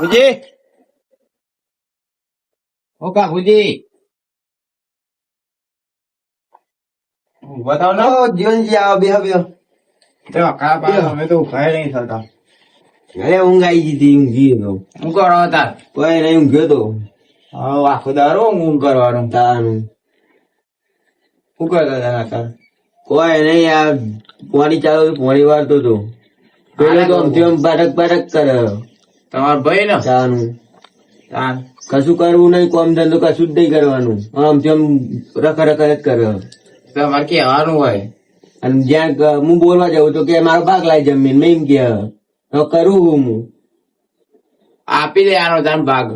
કાકુજી, ઓ કાકુજી, બતાવો ને. જીવનજી આવો, બેહો બેહો. તો કા પા અમે તો ઉભા નહીં થતા. અરે ઊંઘ આવી ગઈ ઊંઘી ગયો. શું કરો તાર? કોઈ નહીં ઊંઘ્યો તો. હા, આખો દારો ઊંઘ કરવાનું. તાનું શું કરતા હતા તાર? કોઈ નહીં, આ પાણી ચાલુ પાણી વાળતો હતો. પેલો તો આમથી આમ પાટક પાટક કરે. તમારો ભાઈ ને? તાનું તાર કશું કરવું નહીં, કોમ ધંધો કશું જ નહીં કરવાનું. આમથી આમ રખ રખ જ કરે. તમારે કહેવાનું હોય. અને જ્યાં હું બોલવા જાઉં તો કે મારો ભાગ લાય જમીન, મેં એમ કે હવે કરું હું આપી દે આનો તાર ભાગ.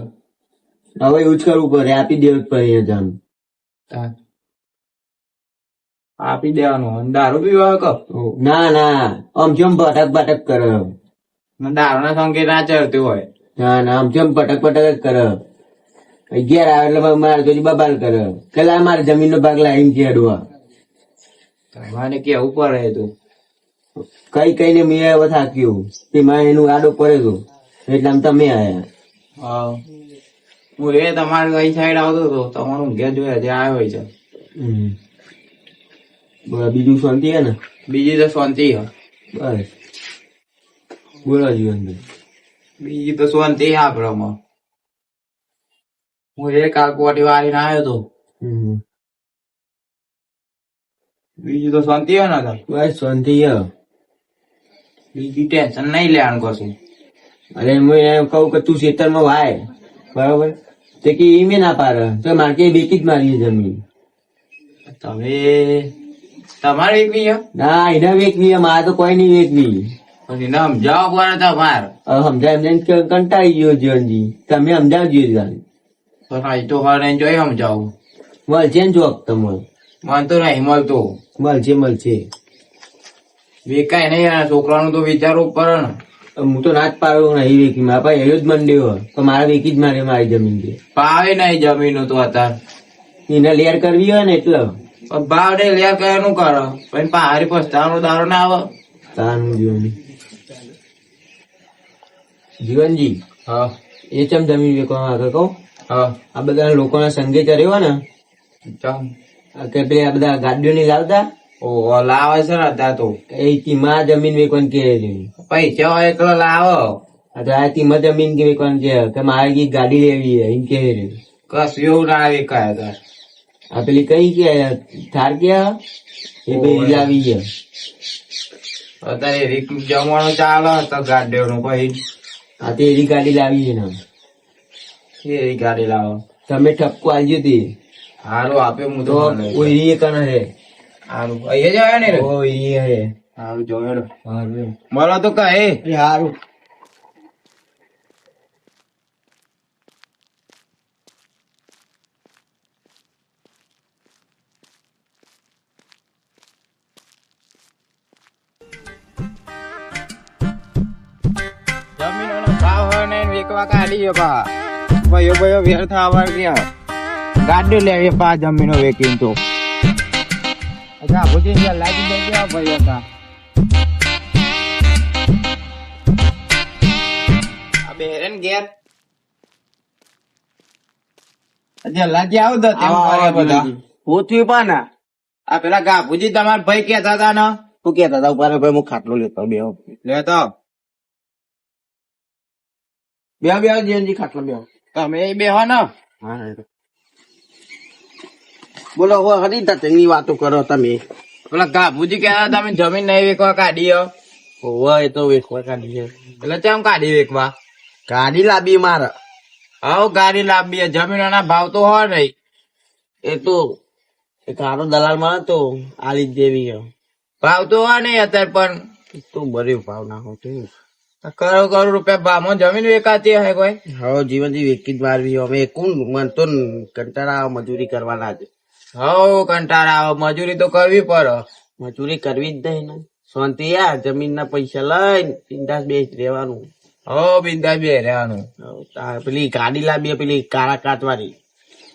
હવે એવું જ કરવું પડે, આપી દેવું જ પડે જાણ. તાર આપી દેવાનું. દારૂ પીવા કપ ના ના, આમ જેમ પટક પટક કરે. દારૂ ના સંકેત ના ચડતું હોય. ના ના, આમ જેમ પટક પટક જ કરે. 11 આવે એટલે મારે તો બબાલ કરે. પેલા મારે જમીન નો ભાગ લાવીને ખેડવા. તમારે કેવું પડે તું. કઈ કઈ ને મેં હવે થાક્યું તે મારે એનું આડો પડે તો એટલે આમ તમે આયા. હા, હું એ તમારી કઈ સાઈડ આવતો હતો, તમારું ઘેર જોયા ત્યાં આવ્યો છે. બોલો બીજું શાંતિ હે ને? બીજી તો શાંતિ હે. બસ બોલો જીવનભાઈ. બીજી તો શાંતિ આપણામાં. હું એ કાલકોટી વાળીને આવ્યો હતો. બીજું તો શાંતિ હે ને તાર? બસ શાંતિ હે. બીજી ટેન્શન નહીં લેવાનું કશું. અરે હું એમ કહું કે તું ખેતરમાં વાય બરોબર, તે કે ઈમે ના પાડે તો મારે કે બેકી જ મારી જમીન. તમે તમારે એકવી હે? ના એના વેચવી, મારે તો કોઈ નહીં વેચવી. પછી ના સમજાવો પડે તમારે. હવે સમજાય એમને કંટાળી ગયો જીવનજી, તમે સમજાવજો. તો નહીં તો હારે જોઈ સમજાવું. મળશે ને જોક તમારે? મને તો નહીં મળતું. મળશે મળશે. વેકાય નહીં, આ છોકરાનું તો વિચારવું પડે ને. હું તો ના જ પાડું નહીં વેકી, મારા પાસે એનો જ મંડ્યો તો મારે વેકી જ મારે મારી જમીન છે. ભાવે નહીં જમીન તો અત્યારે. એને લેર કરવી હોય ને એટલે પણ ભાવ ને લે કયાનું કરો પછી પહાડી પસ્તાવાનો દારો ના આવે. તાનું જીવનજી હા એ ચમ જમીન વેકવામાં આગળ કહું. હા આ બધા લોકોના સંગે ચડ્યો ને ચમ કે પેલા બધા ગાડીઓ ની લાવતા ઓ લાવે છે ને અત્યારે તો એ તીમાં જમીન વેકવાનું કે પૈસા હોય એકલો લાવો. આ તીમાં જમીન કે વેકવાનું કે મારે કઈ ગાડી લેવી એમ કે કશું એવું ના વેકાય અત્યારે. આ પેલી કઈ કે થાર ગયા એ પેલી લાવી ગયા. અત્યારે રીક જમવાનું ચાલે તો ગાડીઓનું પછી આ તે એની ગાડી લાવી છે ને એ ગાડી લાવો. તમે ઠપકો આલજો તે હારું આપે હું તો ઓઈ કણ હે. હારું અહીંયા જ આવ્યો ને રે. ઓઈ હે. હારું જોયો હારું મળો તો કહે. હારું. જમીનનો ભાવ હોય ને વેચવા કાઢી પા ભાઈઓ ભાઈઓ વેર થવા ગયા ગાડી લેવી પા જમીનો વેચીને તો. અચ્છા ભૂજી લાગી દઈ ગયા ભાઈઓ તા આ બેરેન ઘેર અચ્છા લાજી આવ દો તેમ કરે બધા પૂછ્યું પાના આ પેલા ગાભુજી તમારા ભાઈ કેતા હતા ને શું કેતા હતા ઉપર ભાઈ હું ખાટલો લેતો બે લેતો બે બે જીવનજી ખાટલો બે તમે એ બે હો ને. બોલો હરી તની વાતો કરો તમે. પેલા ગાભુજી કહેતા તમે જમીન નહીં વેચવા કાઢી હોય એ તો વેચવા કાઢી એટલે કેમ કાઢી વેચવા? ગાડી લાવી મારે. હાઉ ગાડી લાવી જમીનો ના ભાવ તો હોય નહીં. એ તો એક હારો દલાલ માં તો આલી દેવી ભાવ તો હોય નહીં અત્યારે પણ તો બરે ભાવ નાખો કરોડ કરોડ રૂપિયા ભાવમાં જમીન વેચાતી હશે કોઈ. હવે જીવનજી વેકી જ મારવી હવે કોણ મન તો કંટાળા મજૂરી કરવાના જ. હવ કંટાળા આવે મજૂરી તો કરવી પડે. મજૂરી કરવી જ નહીં ને શાંતિ યાર જમીન ના પૈસા લઈને બિંદાસ બેસ રહેવાનું. હવ બિંદા બે રહેવાનું. પેલી ગાડી લાવી પેલી કાળા કાચવાળી.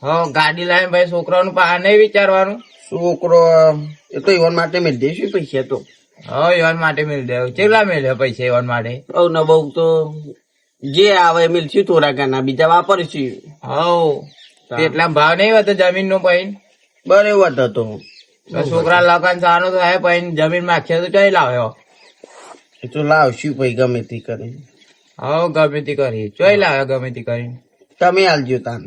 હવ ગાડી લાવીને ભાઈ છોકરાનું પા નહીં વિચારવાનું. છોકરો એ તો એવન માટે મેં દેશું પૈસા તો હવે એવન માટે મેળ દે કેટલા મેળે પૈસા એવન માટે? બહુ ન બહુ તો જે આવે મિલશું થોડા ઘણા બીજા વાપરશું. હવ એટલા ભાવ નહીં હોતો જમીન નો પૈન બરાબર હતો. તો છોકરા લગન સારું થાય પૈન જમીન માં આખી તો ચોઈ લાવ્યો. એ તો લાવશું પછી ગમે તે કરી. હવ ગમે તે કરી ચોઈ લાવ્યો ગમે તે કરી. તમે હાલજો તાન.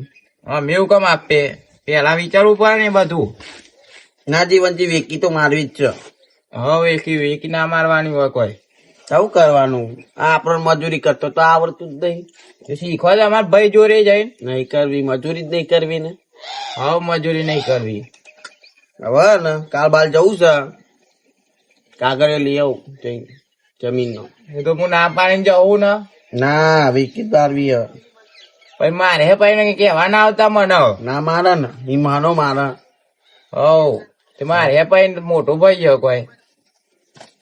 અમે એવું કમ આપે પેલા વિચારવું પડે ને બધું. ના જીવનજી વેકી તો મારવી જ છે. હવે વેકી ના મારવાની હોય કોઈ. શું કરવાનું? આ આપણને મજૂરી કરતો તો આવડતું જ નહીં. તો શીખવા તો અમાર ભાઈ જોડે જઈને નહીં કરવી મજૂરી જ નહીં કરવી ને. હવે મજૂરી નહીં કરવી. હવે ને કાલ બાલ જવું છે, કાગળિયો લઈ આવું જમીન નો. એ તો હું ના પાડીને જવું ને ના વેકી મારવી હવે. પછી મારે પછી કેવા ના આવતા મને. ના મારા ને ઈ માનો મારા. હવ તે મારે પછી મોટો ભાઈ ગયો કોઈ.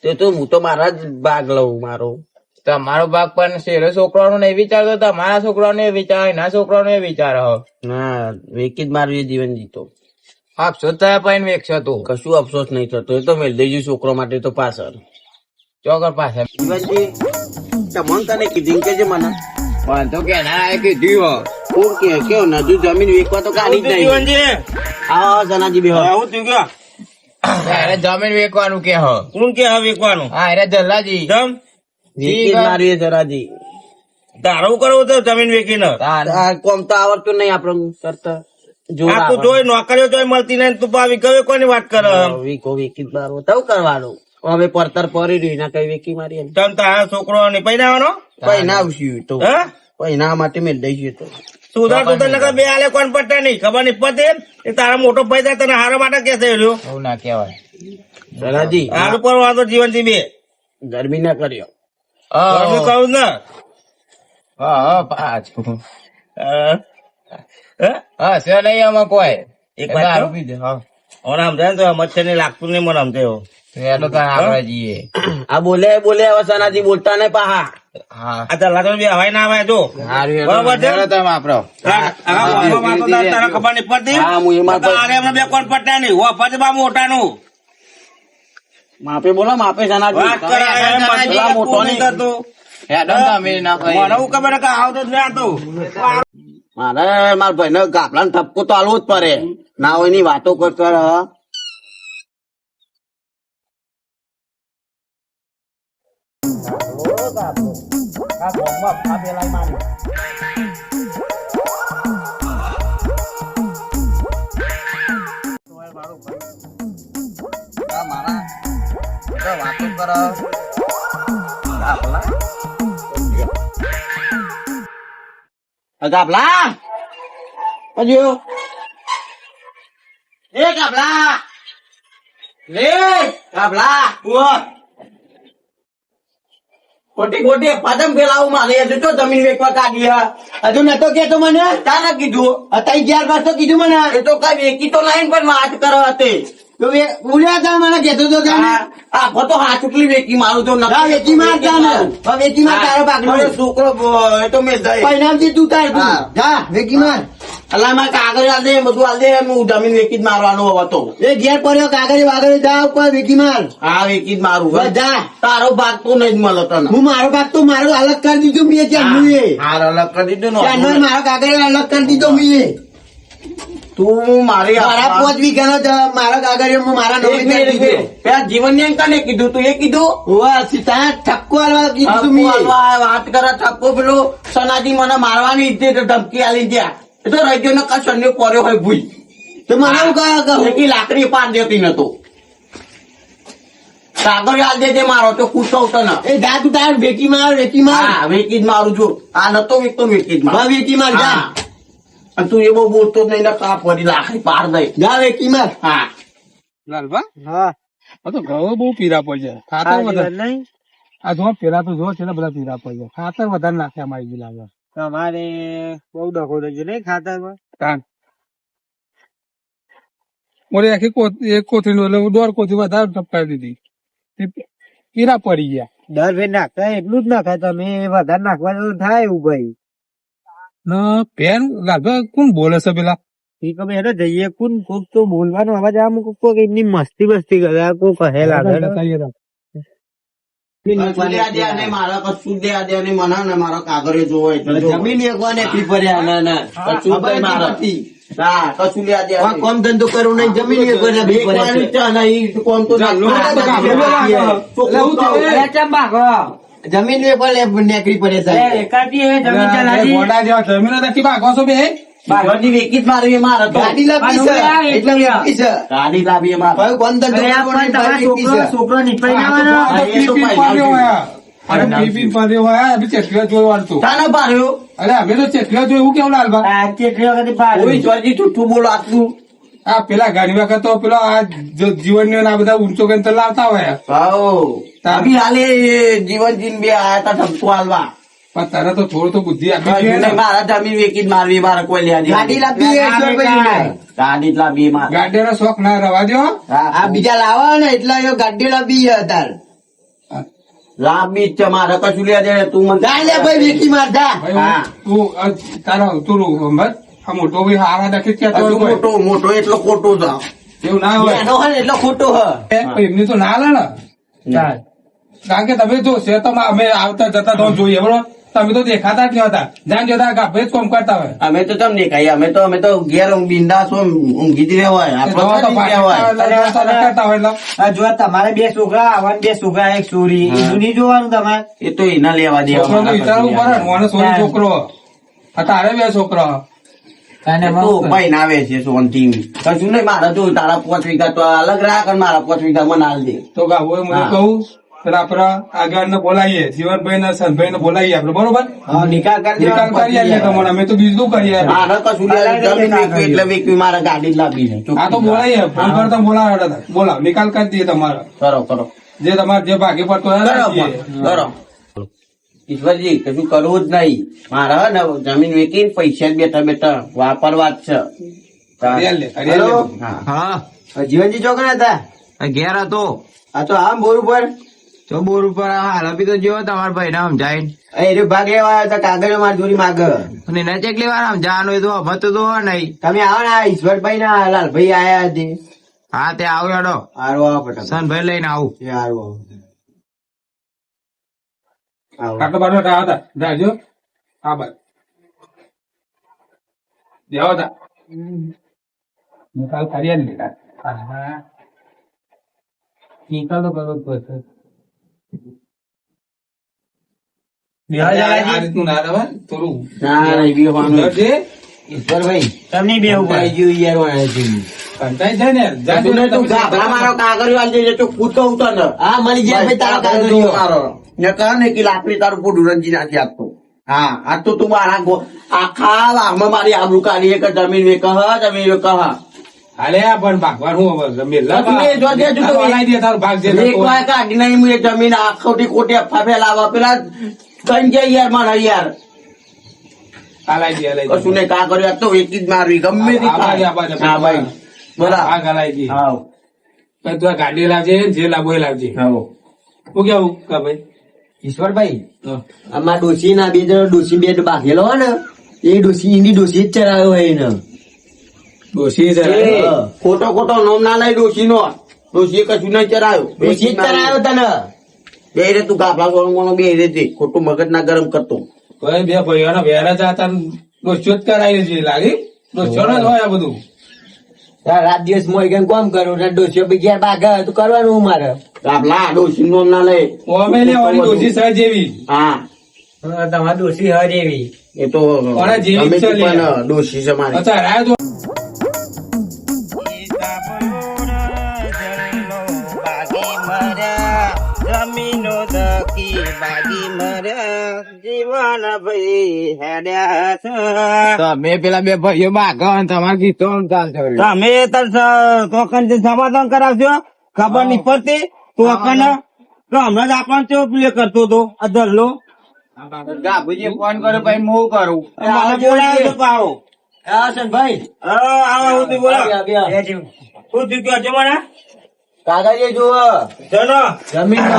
તે તો હું તો મારા જ ભાગ લઉં મારો. તમારો ભાગ પણ શેરો છોકરાનો નહીં વિચારતો, તમારા છોકરાનો એ વિચાર, એના છોકરાનો એ વિચાર. ના વેકી જ મારવી જીવન જીતો. અફસોસ થયા પછી વેચશો તું. કશું અફસોસ નહીં થતો. એ તો મેળ દઈશું છોકરો માટે તો પાછળ. ચોકર પાસે જીવનજી તમને તને કીધું કે છે મને તો કેનારા કીધું કોણ કે કેવો નજુ જમીન વેચવા તો કાઢી જ નહીં. આવો સનાજી બે જમીન વેચવાનું કે કોણ કે હવે વેચવાનું? હા અરે જલ્લાજી જમ વેચી જ મારવી સરાજી. તારું કરવું તો જમીન વેચીને આ કોમ તો આવડતું નહીં આપણને કરતા. આ તું જોઈ નોકરીઓ જોઈ મળતી નહીં તું પાવી કયો કોની વાત કરે? વીકો વેચી જ મારવો તો કરવાનું. હવે પડતર પડી રહ્યું ના કઈ વેચી મારી તમ તારા છોકરો ને પૈનાવાનો પૈ ના આવશું તો હે પૈ ના માટે મેળ દઈશું તો. સુધાર તું તને બે આલે કોણ પડતા નહીં ખબર નહીં પતે એ તારા મોટો પૈસા તને હારા માટે કે થયેલું એવું ના કેવાય. સરાજી હારું પર વાંધો જીવનથી બે ગરમી ના કર્યો. હું કહું ને પાછું હે? હા છે નહીં આમાં કોઈ. એક વાત દારૂ કહું? પીધે. હા મને સમજાય ને તો મચ્છર ને લાગતું નહીં મને સમજાય એવું. એનો તો આપણે જઈએ. આ બોલે બોલે હવે સનાજી બોલતા નહીં પાહા. હા આ તારા લગ્ન બી હવાય ના આવે જો હારું બરાબર છે? હેડો તમે આપડો. તારા ખબર નહીં પડતી હા, હું એમાં તો- તારે એમને બે કોણ પડતા નહીં વફત બા મોટાનું માપે બોલો માપે સનાજી. વાત કરે એમ પેલા મોટો મોટો નહીં. નહીં કરતો. હેડો ને તમે ના મને કઈ. હું ખબર કે આવતો જ નહીં આવતો. મારે મારા ભાઈ ને ગાપલા ને ઠપકો તો આલવો જ પડે. ના હોય ની વાતો કર કર. વાતો કર ગાપલા હજુ એ ગાપલા લે ગાપલા ખોટી ખોટી પદમ ફેલાવું મારે હજુ તો જમીન વેચવા કાઢી હજુ નતો કેતો મને તાને કીધું અત્યારે 11 વર્ષ તો કીધું મને એ તો કઈ વેચી તો લાઈન પણ વાત કરો હતી ઉલ્યા તા મને કેતો તો આખો તો હાથ ઉકલી વેચી મારું તો વેચી માર વેચી માર તારો પાકડો છોકરો એ તો મેં પૈનામજી તું તાર જા વેચી માર અલા મારે કાગળ આલ દે બધું આલ દે હું જમીન વેચી જ મારવાનો હતો એ ઘેર પડ્યો કાગળ વાગળ જા ઉપર વેચી માર હા વેચી જ મારું જા તારો ભાગ તો નહીં જ મળે તને હું મારો ભાગ તો મારો અલગ કરી દીધું મેં ત્યાં હાર અલગ કરી દીધું મારો કાગળ અલગ કરી દીધો મેં તું મારી મારા 5 વીઘાનો મારા કાગળ મારા પેલા જીવન ને કને કીધું તું એ કીધું ઠપકો આલવા કીધું વાત કરે ઠપકો પેલો સનાજી મને મારવાની ઈચ્છે ધમકી આલી ત્યાં એ તો રજો ને કશું પડ્યો હોય ભૂઈ તો મને કહું લાકડી પાર દેતી નતો કાગળ આલ દેજે મારો તો પૂછતો ને એ જા તું તાર વેચી માર હા વેચી જ મારું છું આ નતો વેચતો વેચી જ માર વેચી માર જા અને તું એ બહુ બોલતો જ નહીં ને કા ફરી લાકડી પાર દઈ જા વેચી માર હા લાલભા હા તો ઘઉં બહુ પીરા પડશે ખાતર વધારે આ જો પેલા તો જો છે ને બધા પીરા પડશે ખાતર વધારે નાખ્યા મારી લાગે તમારે બહુ ડખો થઈ ગયો નહીં ખાતરમાં. તાન મોરે આખી એક કોથળી નું એટલે 1.5 કોથળી વધારે ટપકાવી દીધી તે પીરા પડી ગયા. દર ફેર નાખતા એટલું જ નાખાય તમે વધારે નાખવા જેવું થાય એવું ભાઈ. ને પેન લાલભા કોણ બોલે છે પેલા ઠીક હવે હેડો જઈએ કોણ કોક તો બોલવાનો અવાજ આમ કોક એમની મસ્તી બસ્તી કરે કોક કહે લાગે. કશું દે દે નહીં, મારા કશું દે દે નહીં, મને ને મારો કાગળિયો જોવો એટલે જોવો. જમીન વેકવાને ફી ભર્યા ના ના કશું ખબર કઈ મારા. નથી. હા, કશું લે દે આ કોમ ધંધો કરવું નહીં, જમીન વેકવાને ફી ભર્યા છે. વેચવાની છે નહીં, કોમ તો ચાલો, ના- ચાલો, ચોખ્ખું કહું. જમીન વેકવા નેકરી પડે સાહેબ. ગોડા જેવા જમીન નથી ભાગો છો બે ઈશ્વરની વેકી જ મારવી એ મારે તો. ગાડી લાવી છે એટલે વેચી છે. ગાડી લાવી એ મારે. ભાઈ કોમ ધંધો કરવો નહીં, ભાઈ વેચી છે. શાનો પાડ્યો? અરે અમે તો ચેટલો જોયું એવું કેવું લાલભા ઓય, ઈશ્વરજી જૂઠું બોલો આટલું. આ પેલા ઘણી વખત તો પેલો આ જીવન આ બધા ઊંચો કરીને તો લાવતા હોય હાઉ. અભી હાલે જીવન જીન બે આયા તા ઠપકો હાલવા. પણ તારે તો થોડું તો બુદ્ધિ આપી કશું જોઈએ નહીં, ને. મારા જમીન વેકી જ મારવી મારે કોઈ લેવા દેવા ગાડી નહીં. લાવી છે ઈશ્વરભાઈને. ગાડી જ લાવી એ મારે. ગાડીનો શોખ ના રવા દો. આ બીજા લાવવા ને એટલે અહીંયા ગાડી લાવી છે અત્યારે. લાંબી જ છે મારે કશું લેવા દે તું મને જા લે ભાઈ વેકી માર જા. ભાઈ, હા. તું તારો તું બસ આ મોટો ભાઈ હારા દાખી ક્યાં તો કશું હોય. મોટો મોટો એટલો ખોટો જ. એવું ના હોય એનો હોય ને એટલે ખોટો હ. એમની તો ના લે ને કારણ કે તમે જો શેતોમાં અમે આવતા જતા તો જોઈએ બરોબર, તમે તો દેખાતા જ નહીં હતા, જ્યાં જતા ગાભે જ કામ કરતા હોય. અમે તો તમને કહીએ, અમે તો ઘેર બિંદાસ ઊંઘી જ રહેવાય. એ આપણે દવા તો ક્યાં પાછી રહેવાય? કરતા હોય એટલે જો તમારે બે છોકરા આવવાના, બે છોકરા એક ચોરી એનું નહીં જોવાનું તમારે. એ તો એના લેવા દેવા છોકરો તો વિચારવું પડે ને, મને સોનો છોકરો આ તારે બે છોકરા. ભાઈ ના આવે છે સોનથી કશું નહીં. મારા જો તારા 5 વીઘા તો અલગ રાખ અને મારા 5 વીઘા મને હાલ દે. તો ગાવો હું હા. કહું પેલા આપડા આગળ ને બોલાવીએ, જીવનભાઈ ને સંતભાઈ ને બોલાવીએ આપડે બરોબર, નિકાલ કરી નિકાલ કરી આલીએ તમને, અમે તો બીજું કરીએ. મારે કશું લેવા જમીન વેચવી એટલે વેચવી, મારે ગાડી જ લાવી છે. આ તો બોલાવીએ, ફોન કરતા બોલાવો, નિકાલ કરી દઈએ તમારો કરો કરો જે તમારે જે ભાગે પડતો હોય એ કરો રાખીએ. કરો. ઈશ્વરજી કશું કરવું જ નહીં. મારે હે ને જમીન વેચીને પૈસા જ બેઠા બેઠા વાપરવા જ છે. હરિયાળી લે, હરિયાળી હેલો? લે. હા. હા જીવનજી ચોકડા હતા. ઘેર હતો આ તો આમ બોર ઉપર તો બોર ઉપર હાલ આપી તો જેવો તમારા ભાઈ નામ જાય એ ભાગ લેવા આવ્યા હતા, કાગળ મારી જોડી માગ. અને નચેક લેવા આમ જવાનું હોય તો મત તો હોય નહીં. તમે આવો ને આ ઈશ્વરભાઈ ના લાલભાઈ આયા હતી. હા તે આવું હેડો, હારું આવો ફટાફટ. સનભાઈ લઈને આવું. એ હારું આવો. આવો. આટલો બાટલો ટા હતા જાજો આ બાદ જાઓ તા નિકાલ કરી આલી લે. નિકાલ તો કરવો જ પડશે. આ રીતનું ના રહેવાય, થોડું ના એવી હોવાનું. સુધરજે. ઈશ્વરભાઈ તમને બે ભાઈ જેવું યાર વાળા છે. કંટાઈ જાય ને જાજો તું ને તું તમે ગાભરા મારો કાગળિયો આલી દેજે, તો પૂછતો હતો ને. હા મળી ગયા ભાઈ તારો કાગળિયો. મારો. ને કહે ને કે લાકડી તારું પૂરું રંજી નાખી આપતો. હા આ તો તું મારા આખા વાહમાં મારી આબરૂ કાઢી કે જમીન વેક જમીન વેક. હાલે આ પણ ભાગવાનું હવે મેલા તું એ જોજે, તું તો હલાઈ દે તારો ભાગ જે એક વાર કાઢી નહીં હું એ જમીન આખોટી કોટી અફા ફેલાવા પેલા કઈ જાય યાર મારા યાર. હલાઈ દે કશું ને કા કર્યું, આ તો વેચી જ મારવી ગમે તે થાય. હા ભાઈ બરાબર. ભાગ હલાઈ દે. હાવ. પણ તું આ ગાડી લાવજે, જે લાવવો એ લાવજે. હાવ. હું કેવું કા ભાઈ ઈશ્વરભાઈ તો આમાં ડોસી ના બે જણ ડોસી બે બાંધેલો હોય ને એ ડોસી એની ડોસી જ ચરાયો હોય એને. ડોશી છે એ ખોટો ખોટો નામ ના લઈ ડોશી નો. ડોશી કશું નહીં ચરાયો. ડોસી જ ચરાયો તને. બે રે તું ગાભલા સોનું બે રે તે ખોટું મગજ ના ગરમ કરતો. ભાઈ બે ભાઈઓના વેરા જાતા ડોસ્યો જ કરાવી છે લાગી ડોસ્યો જ હોય આ બધું. તાર રાત દિવસ મોઈ કોમ કરું ને ડોસીઓ બી ઘેર ભાગે તો કરવાનું હું મારે. ગાભલા ડોશી નું નામ ના લે. ઓમે લેવાની ડોશી સહ જેવી. હા તમારે ડોસી હર એવી. એ તો કોના જેવી ગમે તે છે લે. પણ ડોશી છે મારી. અચ્છા રાય તો જમીનો દકી બાગી મર્યા જીવન ભાઈ હેડ્યા છે. તમે પેલા બે ભાઈઓ માગો અને તમારે ગીતો ચાલશે. તમે તોકન સમાધાન કરાવશો ખબર નહીં પડતી તોકન તો હમણાં જ આપણને કેવો પ્લે કરતો હતો આ દલ્લો. ગાભુજી ફોન કર્યો ભાઈ હું કરું. મને બોલાવ્યો તો પાવો. હા સનભાઈ આવો હું બોલાવ આવ્યા, આવ્યા. શું થયું કયો છો મને કાગળિયો જુઓ ચલો જમીન નો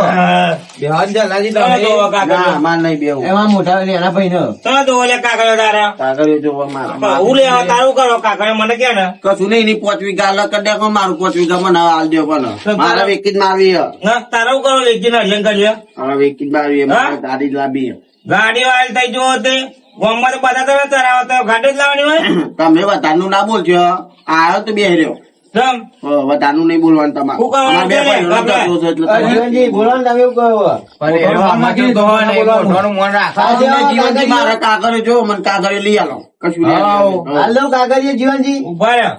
બેહન જલાજી ચલો તમે જોવો કાગળિયો. ના માર નહીં બેવું એમાં મોટા એના ભાઈ નો ચલો જોવો લે કાગળિયો તારા. કાગળિયો જોવા મારે હું લેવા તારું કરો કાગળિયો મને કે ને. કશું નહીં એની 5 વીઘા અલગ કરી દેખો મારું 5 વીઘા મને હાલ દો પણ મારે વેકી જ મારવી હે. ના તારું કરો લેખીને અર્જન કરીએ. હવે વેકી જ મારવી હે. મારે હા? ગાડી જ લાવી હે. ગાડી વાળી થઈ જુઓ તે ગામમાં તો બધા તમે ચરાવો તો ગાડી જ લાવવાની હોય. તમે વધારનું ના બોલજો આવ્યો તો બે રહ્યો જમ વધારનું નહીં બોલવાનું તમારે શું કરવાનું અમારે બે છે? ભાઈઓનો બાપલા. જતો છે એટલે તમારે- જીવનજી બોલો ને તમે એવું કહો પણ એનો આમાં કેવું તો હોય ને, મોઢાનું મોઢ રાખો. આ જીવનજી મારે કાગળિયો જો મને કાગળિયો લઈ આલો કશું નહીં હાઉ. હાલ દઉં કાગળિયો જીવનજી ઉભા રહ્યો.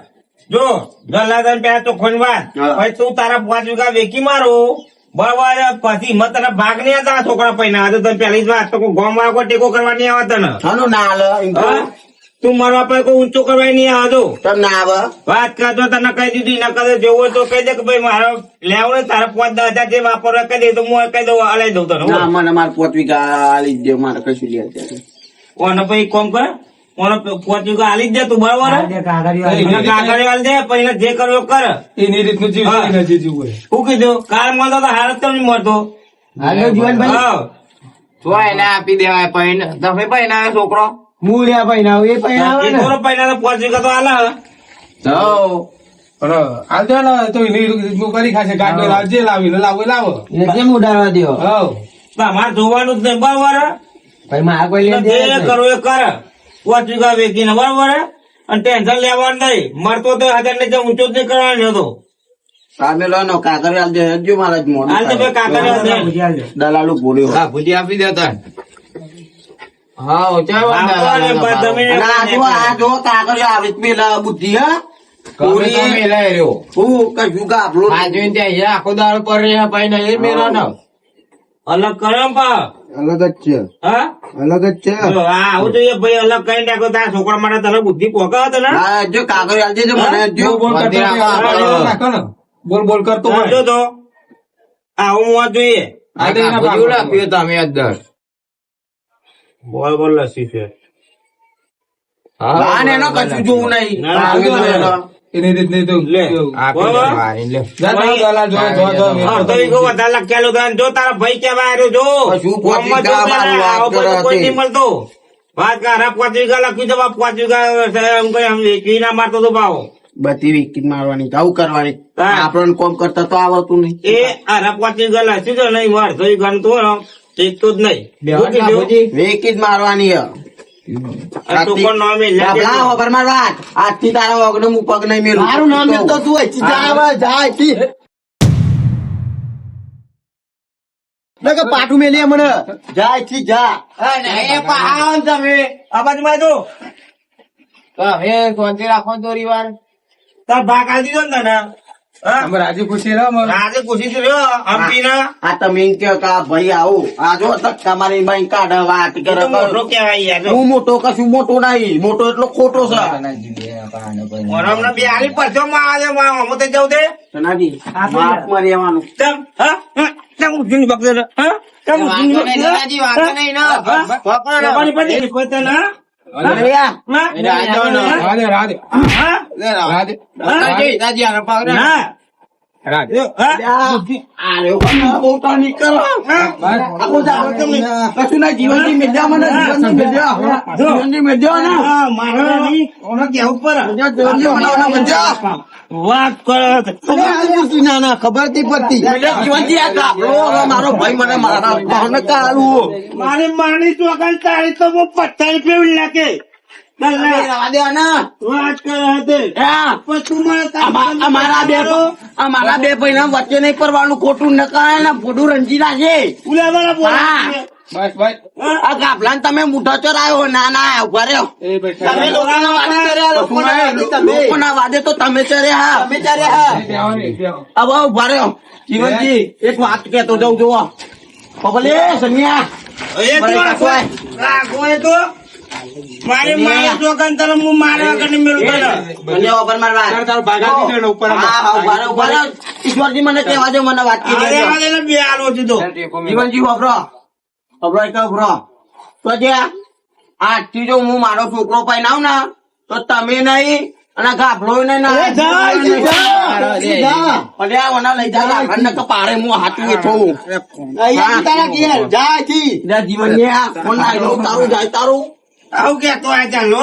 જો જલ્લાદન પેલા તો ખોન વાત હા. પછી તું તારા 5 વીઘા વેકી મારું બરાબર પછી હિંમત તારા ભાગ નહીં હતા છોકરા પૈના તો તને પેલી જ વાત તો કોઈ ગામ વાળા કોઈ ટેકો કરવા નહીં આવે તને હાનું ના હાલે એમ કહું. હા? તું મારવા પર કોઈ ઊંચો કરવા નહીં આવે તો તમ ના આવે વાત કરતો તને કહી દીધી ન કરે જેવો તો કહી દે કે ભાઈ મારે લેવું ને તારા 5-10 હજાર જે વાપરવા કહી દે તો હું કહી દઉં હલાઈ દઉં તને ના મને મારે 5 વીઘા આલી જ દે મારે કશું લે અત્યારે. ઓને પછી કોમ કર ઓને 5 વીઘા હાલી જ દે તું બરાબર હાલ દે કાગળિયો એને કાગળિયો હાલ દે પછી એને જે કરવું એ કર એની રીતનું જીવ હા. એને જે જીવવું હોય. શું કીધું કાલ મળતો તો હાલત તો નહીં મળતો હાલ દઉં જીવનભાઈ હા જો એને આપી દેવાય પૈણ તમે પૈણા છોકરો હું લ્યા ભાઈ ના એ ભાઈ આવે એ ને થોડો પહેલા તો 5 વીઘા તો હાલે જાઓ પણ હાલ દે ને તો એની રીતનું કરી ખાશે ગાડીઓ લાવજે લાવીને લાવો લાવો એને કેમ ઉડાડવા દ્યો હવ તમારે જોવાનું જ નહીં બરાબર ભાઈ માં આ કોઈ લેન દેન જે જ નહીં. કરવું એ કરે 5 વીઘા વેચીને બરાબર અને ટેન્શન લેવાનું નહીં મરતો તો 1000 ને જે ઊંચો જ નહીં કરવાનો હતો સામે લો નો કાગળિયો આલી દે હજુ મારે જ મોઢું હાલ તો ભાઈ કાકા થાય. દલાલું ભૂલ્યો હા ભૂજી આપી દેતા હા ચાલો તમે અને આ જો કાગળિયો આવે પેલા બુદ્ધિ હા તમે લઈ રહ્યો હું કશું ગાભલું આ જોઈને ત્યાં અહીંયા આખો દાડો પર રહ્યા પૈણા એ મેળો ને અલગ કરો ને પા અલગ જ છે હા અલગ જ છે જો આ આવું જોઈએ ભાઈ અલગ કઈ નાખો તારા છોકરા માટે તને બુદ્ધિ પોકા હતો ને હા જો કાગળિયો આલી દેજો મને જો બોલ કરતો મંદિર હોય, રાખો ને. બોલ કરતો હોય. સમજો તો આવું મોત જોઈએ હાલ દે એના ભૂજી બાપ. આપ્યો તમે અંદર બોલ લસી છે ના ને એનો કશું જોવું નહીં ના, કાગળિયો એનો. એની રીતની તો લે. આપી બરાબર. દેવાય લે જા તારો દલાલ જો તો ઈ કહું વધારે લખેલું હતું. જો તારા ભાઈ કેવા આવ્યો જો કશું ગામમાં જો પોચી તારા વાત આવો બધો કરે કોઈ છે. નહીં મળતો વાત કર 5 વીઘા લખ્યું છે 5 વીઘા એમ કઈ આમ વેચી ના મારતો તો ભાવ બધી વિકિટ મારવાની આવું કરવાની હા. આપણને કોમ કરતા તો આવડતું નહીં એ આરા 5 વીઘા લખ્યું છે નહીં વાર તો ગણતો ઠીકતું જ નહીં શું કીધું? ભૂજી વેકી જ મારવાની હે. આ તો કોઈ નામે લે બાબલા, વગર માર વાત. આજથી તારા વગર હું પગ નહીં મેલું. મારું નામ લેતો તું અહીંથી જા હવે, જા અહીંથી. નકર પાટું મેલીએ મને જા અહીંથી જા તમે આ બાજુમાં જો તમે શાંતિ રાખો થોડી વાર તાર ભાગ આલી દીધો ને તને હા અમે રાજી ખુશી રહો અમે. આજે ખુશી થી રહ્યો હમ્પી ના આ તમે એમ કહો કે આ ભાઈ આવું આ જો ધક્કા મારી બાઈ કાઢે વાત એ કરે તો મોટો કહેવાય યાર જો. હું મોટો કશું મોટો નહીં મોટો એટલો ખોટો છે મોરમના બે આલી પરચો માં આવે માં હું તો જાઉં દે સનાજી માપમાં રહેવાનું તમ હા હા તમ ઉઠીને બકરે ને, હા તમ ઉઠીને વાંધો નહીં, નાનાજી, વાંધો નહીં, ના. પકડો ને. પકડી પડી પોતે ના અરે યાર, ના રાધે રાધે હા રાધે નાનાજી, નાનાજી, આને પકડો. ના રાધે હા આ રહ્યો પણ મોટા નીકળો આખું જાણો તમે કશું ના જીવનથી મેળ્યા મને જીવનથી મેળ્યા જીવનથી મેળ્યા ને હા, મારે નહીં. ઓને કેવું પડે. જીવનથી બનાવવાના મજા વાત કરે ના ના ખબર નથી પડતી જીવનથી આ કાપલો હવે મારો ભાઈ મને મારા મને કાઢવું મારી માની ચોકન તારી તો હું 50 રૂપિયા નાખે રવા દે આના. વાત કરે હતી હા. પણ તું મને અમારા બે ભાઈ વચ્ચે નહીં પડવાનું ખોટું નકાય ને ફોટું રંજી નાખે ઉલાવાળા બોલા હા. બસ બસ આ ગાભલા તમે મુઠો ચરાયો ના ના ઉભા રહ્યો એ તમે બેઠા લોકોના વાદે ચર્યા, લોકોના વાદે તો તમે ચર્યા હવે ઉભા રહ્યો જીવનજી એક વાત કેતો જાઉં જોવો પબલે સન્યા એ તો રાખો એ તો મારી માની ચોકન તરફ હું મારા વગર નહીં મેળવું તને. સન્યા વગર માર વાત તારો ભાગ આપી દે ને ઉપર હા હા ઉભા રહ્યો ઉભા રહ્યો ઈશ્વરજી મને કહેવા દે મને વાત અરે કરી આ એને બે આલો છે તો જીવનજી વપરો વપરો એક વપરો તો જે આજથી જો હું મારો છોકરો પહેરાવ ને તો તમે નહીં અને આ ગાભડો ને ના એ જા, ઈ જા, ઈ જા. અરે આ ઓના લઈ જા ગાભડા ને પાડે હું હાથું એ થોડું અહીંયા તારા ઘેર, જા અહીંથી. જીવન ને આ ફોન લાવી તારું જાય તારું આવું કેતો આ ચાલો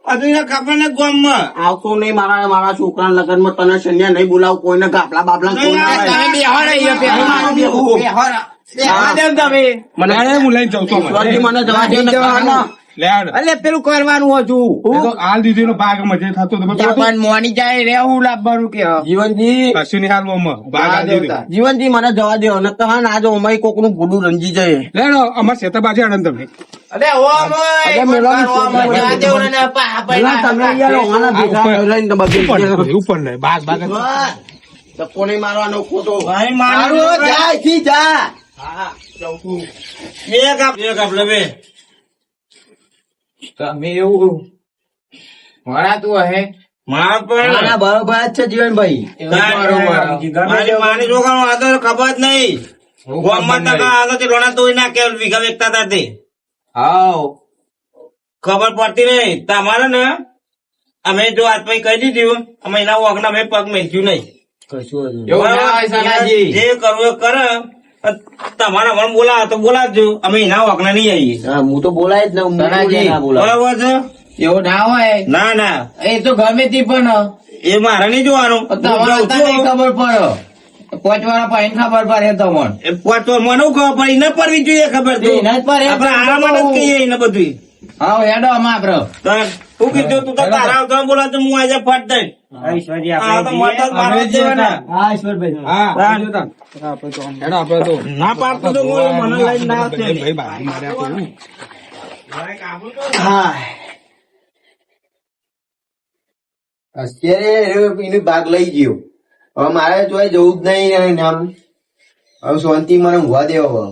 હજુ એને ખબર ને ગામમાં આવતો નહીં મારા છોકરાના લગ્નમાં તને શન્યા નહીં બોલાવ કોઈને ગાફલા બાફલા કોઈ ના તમે આવે. બેહો ને અહીંયા બેહો. મારું બેહું. બેહો ને. બેહો ને તમે. મને હું લઈને જાઉં છું ઈશ્વરજી મને જવા દે ને કહાના. લે આડ. અલે પેલું કરવાનું હતું એ તો હાલ દીધી નો ભાગ મજે થતો તો જાપાન મોની જાય રે હું લાવવાનું કે જીવનજી કશું નહીં હાલવામાં ભાગ હાલ દીધો. જીવનજી મને જવા દો ને કહાન આજે અમારી કોક નું ગુડું રંજી જાય લેડો અમાર શેતા બાજુ આનંદ તમે અલે ઓમ અરે મેલોડી જવા દેવું ને પેલા તમે યાર ઓના ભેગા લઈને તમે ઉપર બેસી નહીં, ઉપર નહીં ભાગ ભાગ જ. તો કોને મારવાનો ખોટો ભાઈ મારું મારું જાય થી જા એક આપ લે બે તમે એવું વરાતું હે માર ના, બરોબર જ છે જીવનભાઈ મારી માની છોકરાનો આદર ખબર જ નહીં ગામમાં ટકા આગળ થી રોણા તોડી નાખે વીઘા વેચતા હતા તે હાવ ખબર પડતી નહીં તમારે ને અમે જો આજ પછી કહી દીધું અમે એના વગના અમે પગ મેચ્યું નહીં એવું ના હોય સનાજી. જે કરવું એ કરે તમારા મને બોલાવો તો બોલાવજો અમે એના વગના નહીં આવીએ હા, હું તો બોલાય જ ને હું સનાજી. ના બોલાય બરાબર છે એવું ના હોય ના ના એ તો ગમે તે પણ એ મારે નહીં જોવાનું હું તમારે જાઉં તને છું. ખબર પડે પોચવાળા પાઈને ખબર પડે તમને એ પોચ વાર મને ખબર પડી ન પડવી જોઈએ ખબર તો એને જ પડે. આપણે આરા માટે જ કહીએ એને બધું હા હેડો આમાં આપડે તું કીધું તું તો તારા આવતા બોલાવતો હું આજે ફટ દઈ આ તો મદદ મારવા જ દેવાના. હા હેડો આપણે તો ના પાડતો તો હું મને લઈને ના આવશે. ભાઈ ભાઈ માર્યા તો હું. અત્યારે એનો ભાગ લઈ ગયો હવે મારે જોઈ જવું જ નહીં ને આમ હવે શાંતિ મને ઊંઘવા દેવો હવે